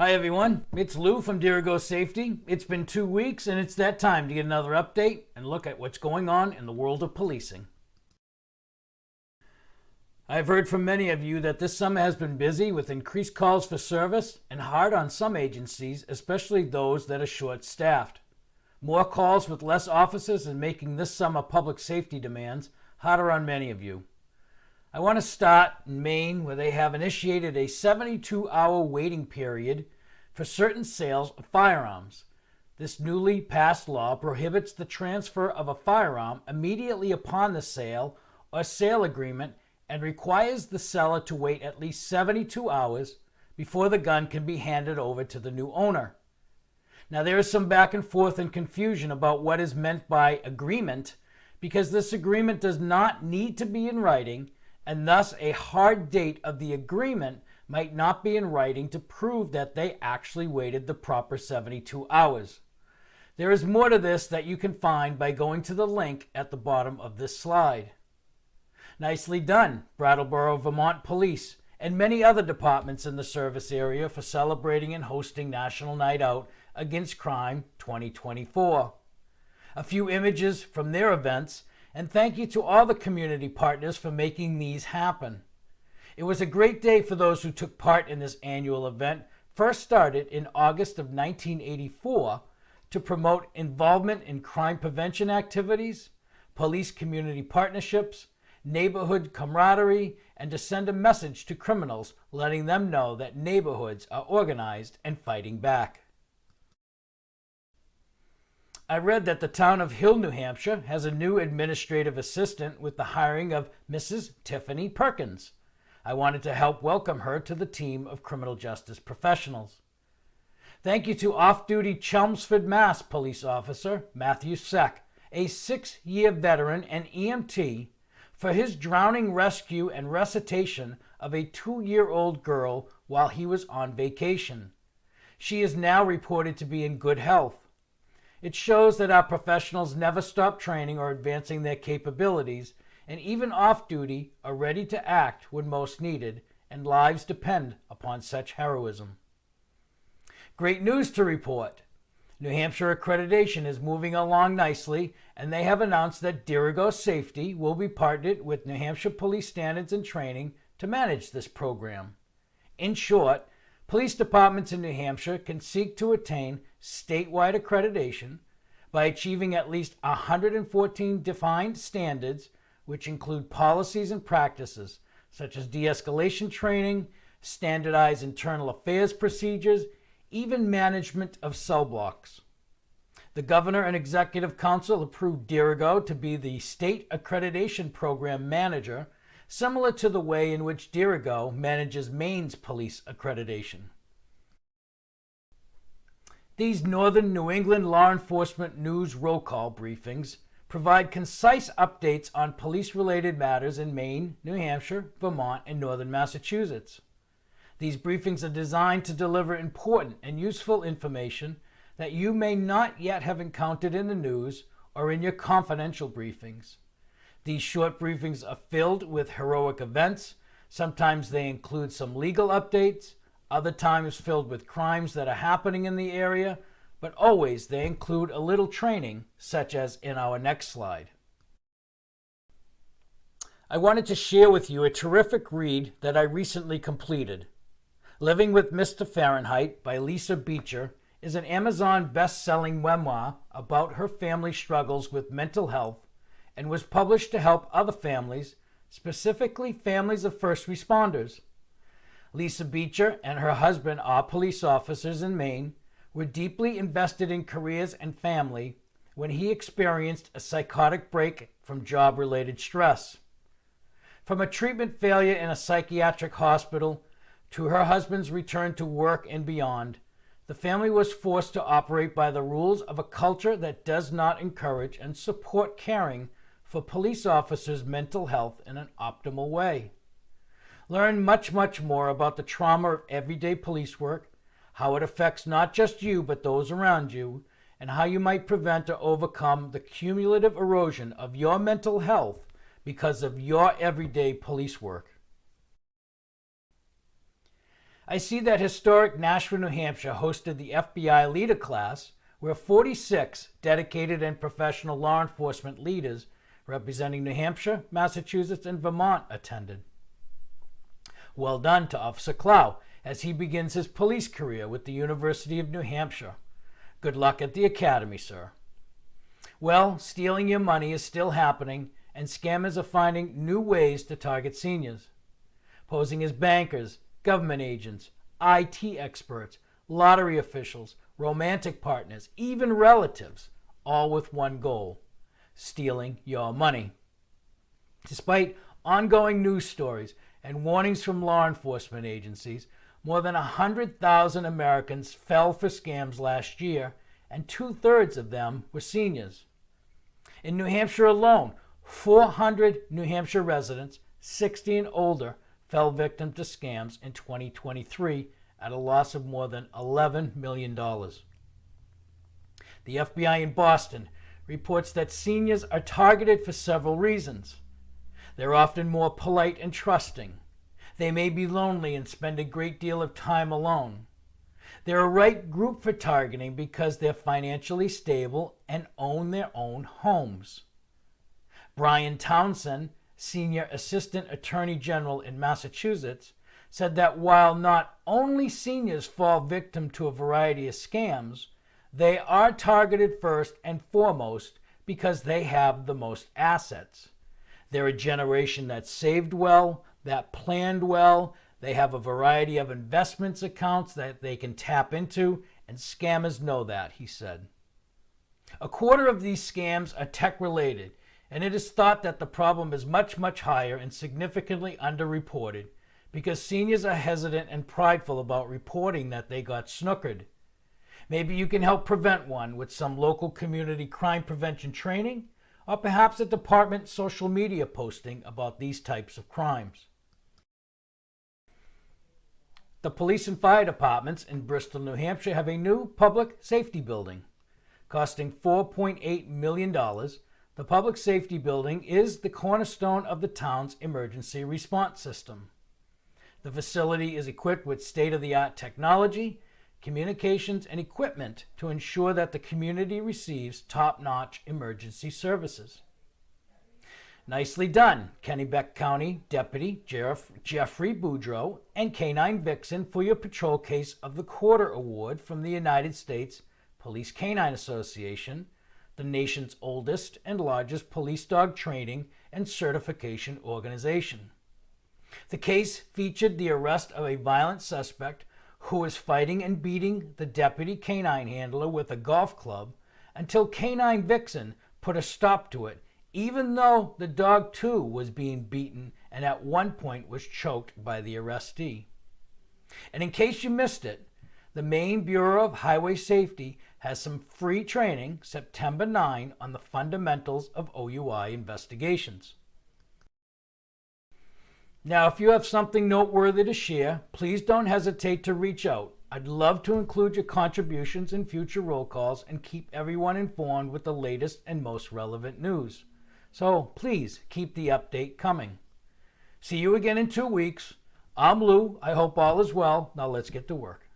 Hi everyone, it's Lou from Dirigo Safety. It's been 2 weeks and it's that time to get another update and look at what's going on in the world of policing. I've heard from many of you that this summer has been busy with increased calls for service and hard on some agencies, especially those that are short-staffed. More calls with less officers and making this summer public safety demands harder on many of you. I want to start in Maine, where they have initiated a 72-hour waiting period for certain sales of firearms. This newly passed law prohibits the transfer of a firearm immediately upon the sale or sale agreement and requires the seller to wait at least 72 hours before the gun can be handed over to the new owner. Now, there is some back and forth and confusion about what is meant by agreement, because this agreement does not need to be in writing, and thus a hard date of the agreement might not be in writing to prove that they actually waited the proper 72 hours. There is more to this that you can find by going to the link at the bottom of this slide. Nicely done, Brattleboro, Vermont Police, and many other departments in the service area for celebrating and hosting National Night Out Against Crime 2024. A few images from their events, and thank you to all the community partners for making these happen. It was a great day for those who took part in this annual event, first started in August of 1984 to promote involvement in crime prevention activities, police community partnerships, neighborhood camaraderie, and to send a message to criminals letting them know that neighborhoods are organized and fighting back. I read that the town of Hill, New Hampshire has a new administrative assistant with the hiring of Mrs. Tiffany Perkins. I wanted to help welcome her to the team of criminal justice professionals. Thank you to off-duty Chelmsford, Mass. Police Officer Matthew Seck, a 6-year veteran and EMT, for his drowning rescue and resuscitation of a 2-year-old girl while he was on vacation. She is now reported to be in good health. It shows that our professionals never stop training or advancing their capabilities, and even off-duty are ready to act when most needed, and lives depend upon such heroism. Great news to report. New Hampshire accreditation is moving along nicely, and they have announced that Dirigo Safety will be partnered with New Hampshire Police Standards and Training to manage this program. In short, police departments in New Hampshire can seek to attain statewide accreditation by achieving at least 114 defined standards, which include policies and practices such as de-escalation training, standardized internal affairs procedures, even management of cell blocks. The Governor and Executive Council approved Dirigo to be the State Accreditation Program Manager, similar to the way in which Dirigo manages Maine's police accreditation. These Northern New England law enforcement news roll call briefings provide concise updates on police-related matters in Maine, New Hampshire, Vermont, and Northern Massachusetts. These briefings are designed to deliver important and useful information that you may not yet have encountered in the news or in your confidential briefings. These short briefings are filled with heroic events. Sometimes they include some legal updates, other times filled with crimes that are happening in the area, but always they include a little training, such as in our next slide. I wanted to share with you a terrific read that I recently completed. Living with Mr. Fahrenheit by Lisa Beecher is an Amazon best-selling memoir about her family struggles with mental health and was published to help other families, specifically families of first responders. Lisa Beecher and her husband are police officers in Maine, were deeply invested in careers and family when he experienced a psychotic break from job-related stress. From a treatment failure in a psychiatric hospital to her husband's return to work and beyond, the family was forced to operate by the rules of a culture that does not encourage and support caring for police officers' mental health in an optimal way. Learn much more about the trauma of everyday police work, how it affects not just you but those around you, and how you might prevent or overcome the cumulative erosion of your mental health because of your everyday police work. I see that historic Nashville, New Hampshire hosted the FBI leader class, where 46 dedicated and professional law enforcement leaders representing New Hampshire, Massachusetts, and Vermont attended. Well done to Officer Clow as he begins his police career with the University of New Hampshire. Good luck at the academy, sir. Well, stealing your money is still happening, and scammers are finding new ways to target seniors, posing as bankers, government agents, IT experts, lottery officials, romantic partners, even relatives, all with one goal: stealing your money. Despite ongoing news stories and warnings from law enforcement agencies, more than 100,000 Americans fell for scams last year, and 2/3 of them were seniors. In New Hampshire alone, 400 New Hampshire residents, 60 and older, fell victim to scams in 2023 at a loss of more than $11 million. The FBI in Boston reports that seniors are targeted for several reasons. They're often more polite and trusting. They may be lonely and spend a great deal of time alone. They're a right group for targeting because they're financially stable and own their own homes. Brian Townsend, Senior Assistant Attorney General in Massachusetts, said that while not only seniors fall victim to a variety of scams, they are targeted first and foremost because they have the most assets. They're a generation that saved well, that planned well. They have a variety of investments accounts that they can tap into, and scammers know that, he said. A quarter of these scams are tech-related, and it is thought that the problem is much, much higher and significantly underreported because seniors are hesitant and prideful about reporting that they got snookered. Maybe you can help prevent one with some local community crime prevention training, or perhaps a department social media posting about these types of crimes. The police and fire departments in Bristol, New Hampshire have a new public safety building. Costing $4.8 million, the public safety building is the cornerstone of the town's emergency response system. The facility is equipped with state-of-the-art technology, communications, and equipment to ensure that the community receives top-notch emergency services. Nicely done, Kennebec County Deputy Jeffrey Boudreau and Canine Vixen, for your Patrol Case of the Quarter Award from the United States Police Canine Association, the nation's oldest and largest police dog training and certification organization. The case featured the arrest of a violent suspect who was fighting and beating the deputy canine handler with a golf club until Canine Vixen put a stop to it, even though the dog too was being beaten and at one point was choked by the arrestee. And in case you missed it, the Maine Bureau of Highway Safety has some free training September 9 on the fundamentals of OUI investigations. Now, if you have something noteworthy to share, please don't hesitate to reach out. I'd love to include your contributions in future roll calls and keep everyone informed with the latest and most relevant news. So please keep the update coming. See you again in 2 weeks. I'm Lou. I hope all is well. Now let's get to work.